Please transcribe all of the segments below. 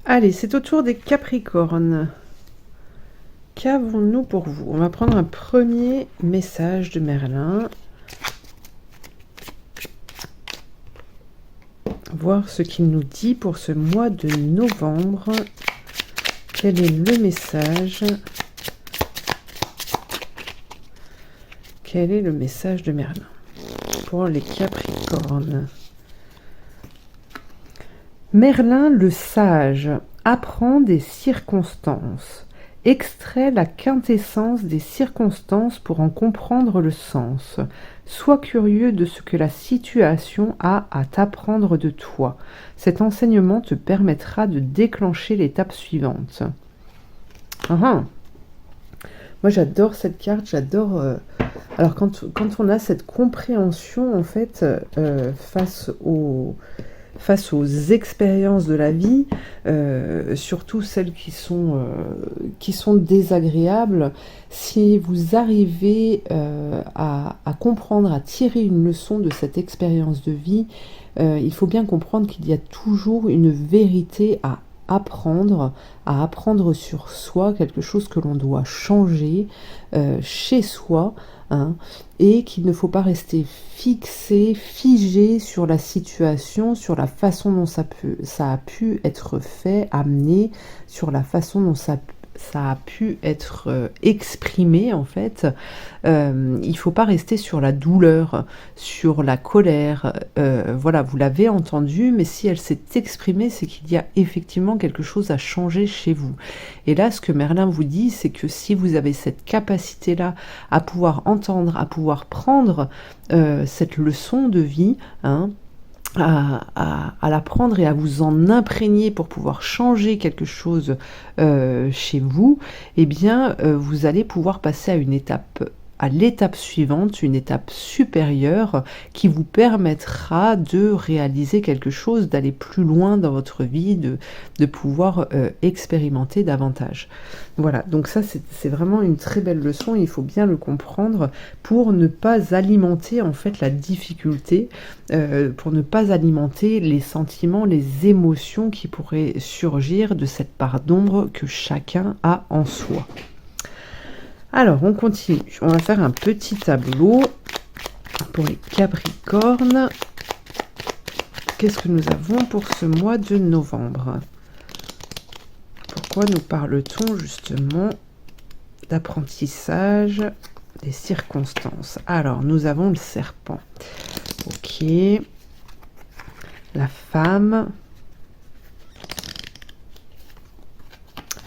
Allez, c'est au tour des Capricornes. Qu'avons-nous pour vous? On va prendre un premier message de Merlin. Voir ce qu'il nous dit pour ce mois de novembre. Quel est le message? Quel est le message de Merlin pour les Capricornes? Merlin le sage apprend des circonstances, extrait la quintessence des circonstances pour en comprendre le sens. Sois curieux de ce que la situation a à t'apprendre de toi. Cet enseignement te permettra de déclencher l'étape suivante. Moi j'adore cette carte, j'adore... Alors quand on a cette compréhension en fait face aux expériences de la vie, surtout celles qui sont désagréables, si vous arrivez à comprendre, à tirer une leçon de cette expérience de vie, il faut bien comprendre qu'il y a toujours une vérité à apprendre sur soi, quelque chose que l'on doit changer chez soi, et qu'il ne faut pas rester figé sur la situation, sur la façon dont ça a pu être fait, amené, sur la façon dont ça a pu être exprimé en fait. Il faut pas rester sur la douleur, sur la colère. Voilà, vous l'avez entendu, mais si elle s'est exprimée, c'est qu'il y a effectivement quelque chose à changer chez vous. Et là, ce que Merlin vous dit, c'est que si vous avez cette capacité-là à pouvoir entendre, à pouvoir prendre cette leçon de vie, à l'apprendre et à vous en imprégner pour pouvoir changer quelque chose chez vous, eh bien, vous allez pouvoir passer à l'étape suivante, une étape supérieure qui vous permettra de réaliser quelque chose, d'aller plus loin dans votre vie, de pouvoir expérimenter davantage. Voilà, donc ça c'est vraiment une très belle leçon, il faut bien le comprendre pour ne pas alimenter en fait la difficulté, pour ne pas alimenter les sentiments, les émotions qui pourraient surgir de cette part d'ombre que chacun a en soi. Alors, on continue. On va faire un petit tableau pour les Capricornes. Qu'est-ce que nous avons pour ce mois de novembre? Pourquoi nous parle-t-on justement d'apprentissage des circonstances? Alors, nous avons le serpent. Ok. La femme.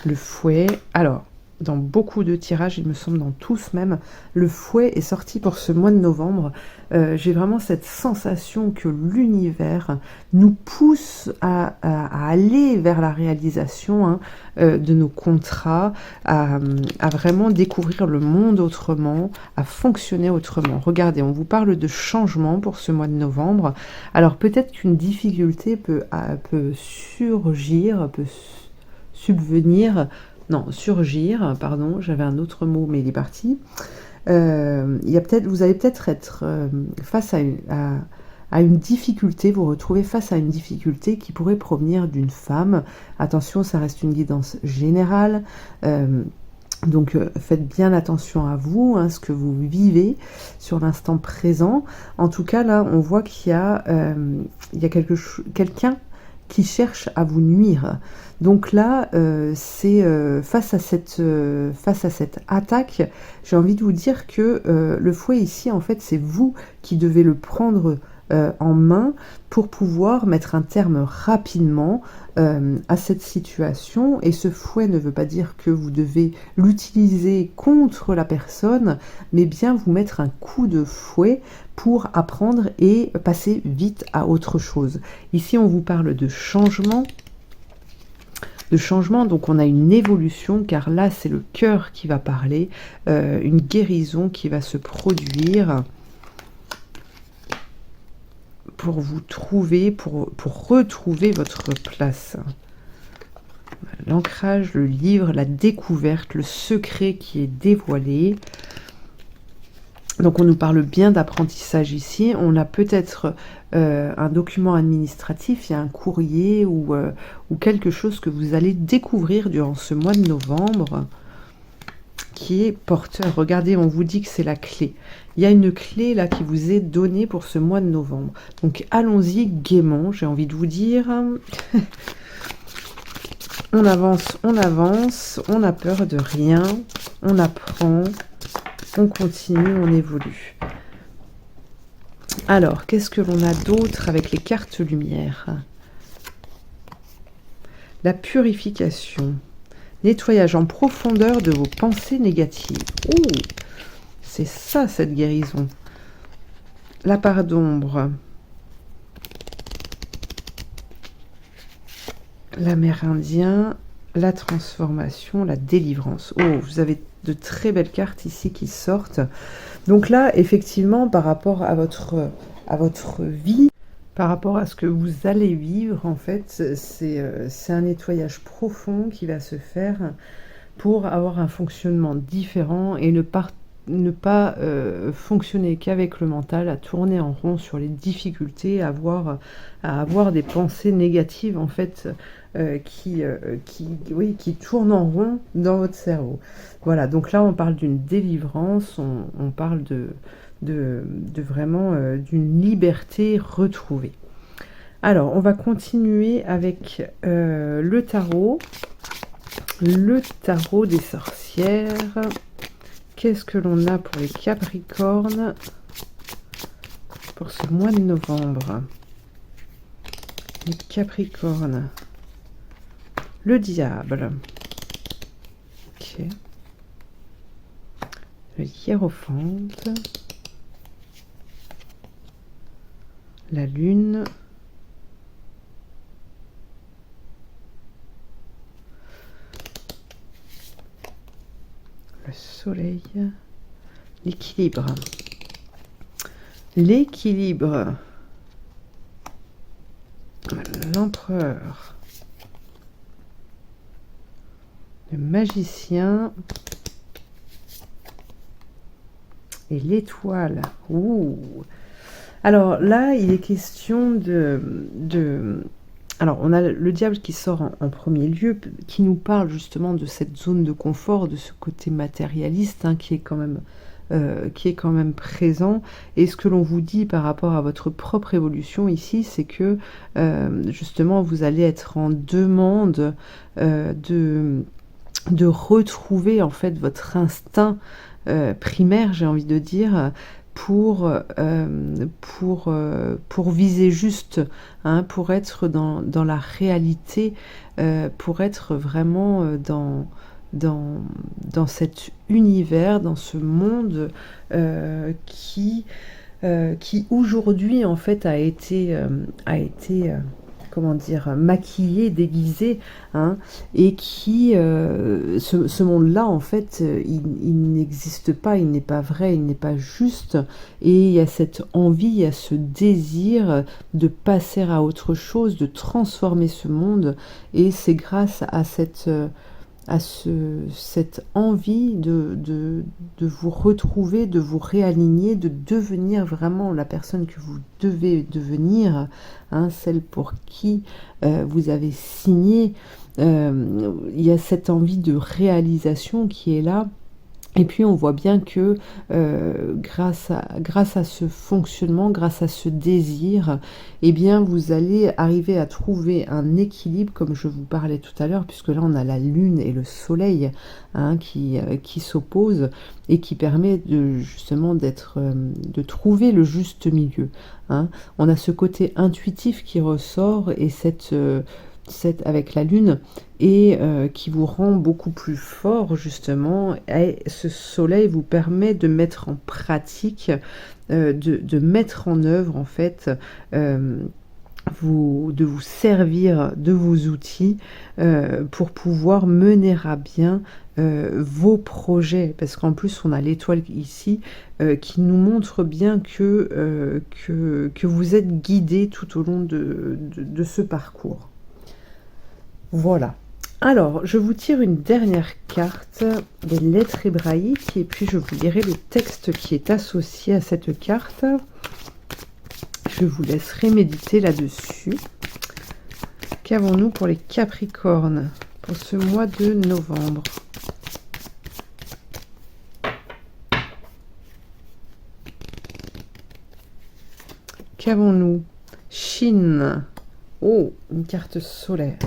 Le fouet. Alors, dans beaucoup de tirages, il me semble dans tous même, le fouet est sorti pour ce mois de novembre. J'ai vraiment cette sensation que l'univers nous pousse à aller vers la réalisation de nos contrats, à vraiment découvrir le monde autrement, à fonctionner autrement. Regardez, on vous parle de changement pour ce mois de novembre. Alors peut-être qu'une difficulté peut surgir, peut surgir, pardon, j'avais un autre mot, mais il est parti. Vous allez peut-être être face à une difficulté, vous retrouvez face à une difficulté qui pourrait provenir d'une femme. Attention, ça reste une guidance générale. Donc faites bien attention à vous, ce que vous vivez sur l'instant présent. En tout cas, là, on voit qu'il y a quelqu'un qui cherche à vous nuire. Donc là, c'est face à cette attaque, j'ai envie de vous dire que le fouet ici, en fait, c'est vous qui devez le prendre en main pour pouvoir mettre un terme rapidement à cette situation. Et ce fouet ne veut pas dire que vous devez l'utiliser contre la personne, mais bien vous mettre un coup de fouet pour apprendre et passer vite à autre chose. Ici, on vous parle de changement. Donc on a une évolution, car là, c'est le cœur qui va parler, une guérison qui va se produire pour vous trouver, pour retrouver votre place. L'ancrage, le livre, la découverte, le secret qui est dévoilé. Donc on nous parle bien d'apprentissage ici. On a peut-être un document administratif, il y a un courrier ou quelque chose que vous allez découvrir durant ce mois de novembre qui est porteur. Regardez, on vous dit que c'est la clé. Il y a une clé là qui vous est donnée pour ce mois de novembre. Donc allons-y gaiement, j'ai envie de vous dire. On avance, on n'a peur de rien, on apprend, on continue, on évolue. Alors, qu'est-ce que l'on a d'autre avec les cartes lumière? La purification. Nettoyage en profondeur de vos pensées négatives. Ouh, c'est ça, cette guérison. La part d'ombre. L'Amérindien. La transformation, la délivrance. Oh, vous avez de très belles cartes ici qui sortent. Donc là, effectivement, par rapport à votre vie, par rapport à ce que vous allez vivre, en fait, c'est un nettoyage profond qui va se faire pour avoir un fonctionnement différent et ne pas fonctionner qu'avec le mental, à tourner en rond sur les difficultés, à avoir des pensées négatives, en fait, qui tournent en rond dans votre cerveau. Voilà, donc là, on parle d'une délivrance, on parle vraiment d'une liberté retrouvée. Alors, on va continuer avec le tarot des sorcières. Qu'est-ce que l'on a pour les Capricornes pour ce mois de novembre? Les Capricornes. Le diable. Ok. Le hiérophante. La lune. Le soleil. L'équilibre. L'équilibre. L'empereur. Le magicien. Et l'étoile. Ouh. Alors là, il est question alors, on a le diable qui sort en premier lieu, qui nous parle justement de cette zone de confort, de ce côté matérialiste, hein, qui est quand même présent. Et ce que l'on vous dit par rapport à votre propre évolution ici, c'est que justement, vous allez être en demande de retrouver en fait votre instinct primaire, j'ai envie de dire, pour viser juste, hein, pour être dans la réalité, pour être vraiment dans cet univers, dans ce monde qui aujourd'hui en fait a été comment dire, maquillé, déguisé, hein, et qui, ce monde-là, en fait, il n'existe pas, il n'est pas vrai, il n'est pas juste, et il y a cette envie, il y a ce désir de passer à autre chose, de transformer ce monde, et c'est grâce à cette envie de vous retrouver, de vous réaligner, de devenir vraiment la personne que vous devez devenir, hein, celle pour qui vous avez signé. Il y a cette envie de réalisation qui est là. Et puis on voit bien que grâce à ce fonctionnement, grâce à ce désir, eh bien vous allez arriver à trouver un équilibre, comme je vous parlais tout à l'heure, puisque là on a la lune et le soleil, hein, qui s'opposent et qui permet justement de trouver le juste milieu, hein. On a ce côté intuitif qui ressort et avec la lune, et qui vous rend beaucoup plus fort justement, et ce soleil vous permet de mettre en pratique, de mettre en œuvre en fait, de vous servir de vos outils pour pouvoir mener à bien vos projets, parce qu'en plus on a l'étoile ici qui nous montre bien que vous êtes guidé tout au long de ce parcours. Voilà. Alors, je vous tire une dernière carte des lettres hébraïques et puis je vous lirai le texte qui est associé à cette carte. Je vous laisserai méditer là-dessus. Qu'avons-nous pour les Capricornes pour ce mois de novembre? Qu'avons-nous? Chine. Oh, une carte solaire.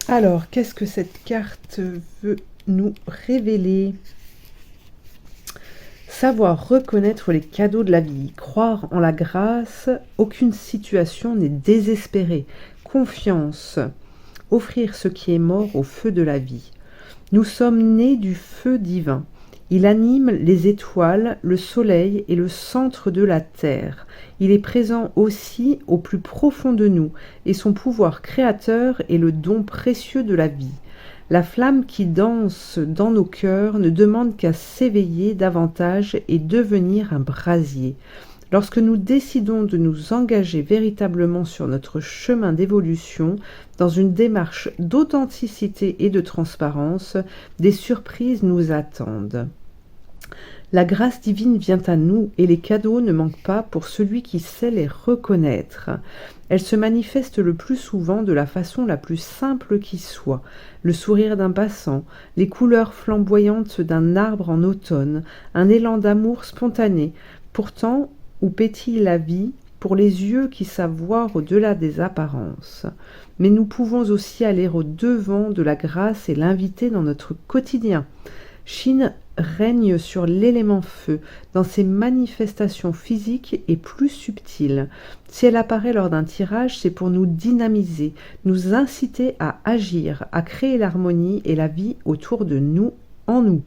Alors, qu'est-ce que cette carte veut nous révéler? Savoir reconnaître les cadeaux de la vie, croire en la grâce, aucune situation n'est désespérée. Confiance, offrir ce qui est mort au feu de la vie. Nous sommes nés du feu divin. Il anime les étoiles, le soleil et le centre de la terre. Il est présent aussi au plus profond de nous, et son pouvoir créateur est le don précieux de la vie. La flamme qui danse dans nos cœurs ne demande qu'à s'éveiller davantage et devenir un brasier. Lorsque nous décidons de nous engager véritablement sur notre chemin d'évolution, dans une démarche d'authenticité et de transparence, des surprises nous attendent. La grâce divine vient à nous et les cadeaux ne manquent pas pour celui qui sait les reconnaître. Elle se manifeste le plus souvent de la façon la plus simple qui soit. Le sourire d'un passant, les couleurs flamboyantes d'un arbre en automne, un élan d'amour spontané. Pourtant, où pétille la vie, pour les yeux qui savent voir au-delà des apparences. Mais nous pouvons aussi aller au-devant de la grâce et l'inviter dans notre quotidien. Chine règne sur l'élément feu, dans ses manifestations physiques et plus subtiles. Si elle apparaît lors d'un tirage, c'est pour nous dynamiser, nous inciter à agir, à créer l'harmonie et la vie autour de nous, en nous.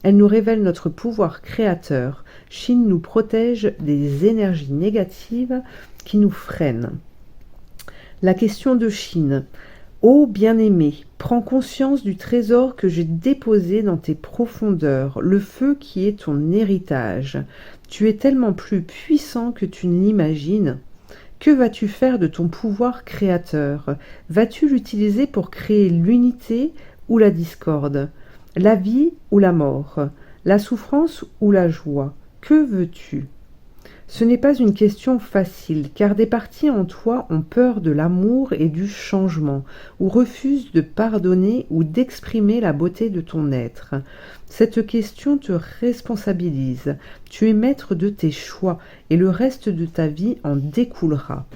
Elle nous révèle notre pouvoir créateur. Chine nous protège des énergies négatives qui nous freinent. La question de Chine. Ô bien-aimé, prends conscience du trésor que j'ai déposé dans tes profondeurs, le feu qui est ton héritage. Tu es tellement plus puissant que tu ne l'imagines. Que vas-tu faire de ton pouvoir créateur? Vas-tu l'utiliser pour créer l'unité ou la discorde? La vie ou la mort? La souffrance ou la joie? Que veux-tu? Ce n'est pas une question facile, car des parties en toi ont peur de l'amour et du changement, ou refusent de pardonner ou d'exprimer la beauté de ton être. Cette question te responsabilise. Tu es maître de tes choix, et le reste de ta vie en découlera.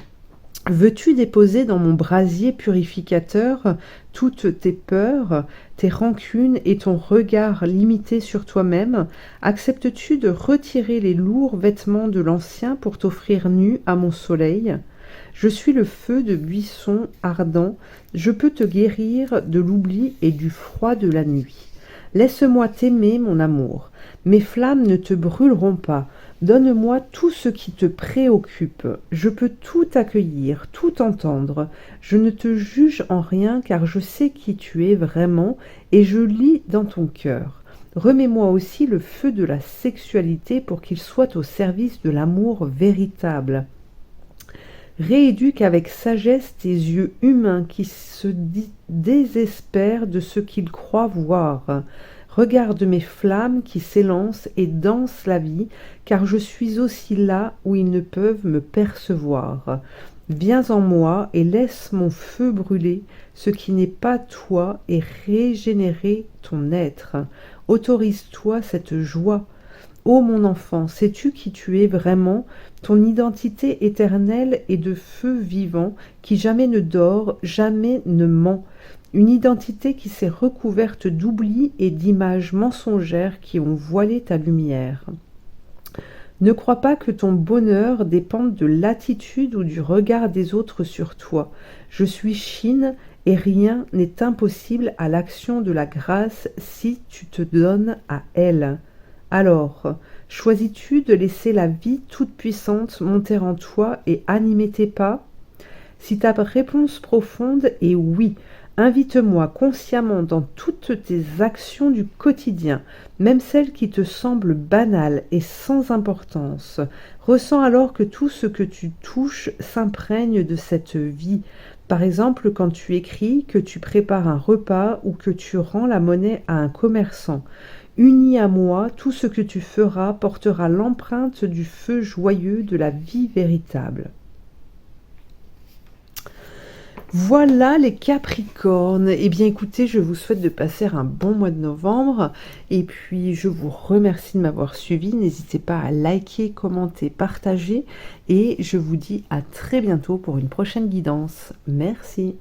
Veux-tu déposer dans mon brasier purificateur toutes tes peurs, tes rancunes et ton regard limité sur toi-même? Acceptes-tu de retirer les lourds vêtements de l'ancien pour t'offrir nu à mon soleil? Je suis le feu de buisson ardent, je peux te guérir de l'oubli et du froid de la nuit. Laisse-moi t'aimer, mon amour. Mes flammes ne te brûleront pas. Donne-moi tout ce qui te préoccupe. Je peux tout accueillir, tout entendre. Je ne te juge en rien car je sais qui tu es vraiment et je lis dans ton cœur. Remets-moi aussi le feu de la sexualité pour qu'il soit au service de l'amour véritable. Rééduque avec sagesse tes yeux humains qui se désespèrent de ce qu'ils croient voir. Regarde mes flammes qui s'élancent et dansent la vie, car je suis aussi là où ils ne peuvent me percevoir. Viens en moi et laisse mon feu brûler ce qui n'est pas toi et régénérer ton être. Autorise-toi cette joie. Ô mon enfant, sais-tu qui tu es vraiment? Ton identité éternelle est de feu vivant qui jamais ne dort, jamais ne ment. Une identité qui s'est recouverte d'oubli et d'images mensongères qui ont voilé ta lumière. Ne crois pas que ton bonheur dépende de l'attitude ou du regard des autres sur toi. Je suis Chine et rien n'est impossible à l'action de la grâce si tu te donnes à elle. Alors, choisis-tu de laisser la vie toute-puissante monter en toi et animer tes pas? Si ta réponse profonde est oui, invite-moi consciemment dans toutes tes actions du quotidien, même celles qui te semblent banales et sans importance. Ressens alors que tout ce que tu touches s'imprègne de cette vie. Par exemple, quand tu écris que tu prépares un repas ou que tu rends la monnaie à un commerçant. Uni à moi, tout ce que tu feras portera l'empreinte du feu joyeux de la vie véritable. Voilà les Capricornes. Eh bien écoutez, je vous souhaite de passer un bon mois de novembre et puis je vous remercie de m'avoir suivi. N'hésitez pas à liker, commenter, partager et je vous dis à très bientôt pour une prochaine guidance. Merci.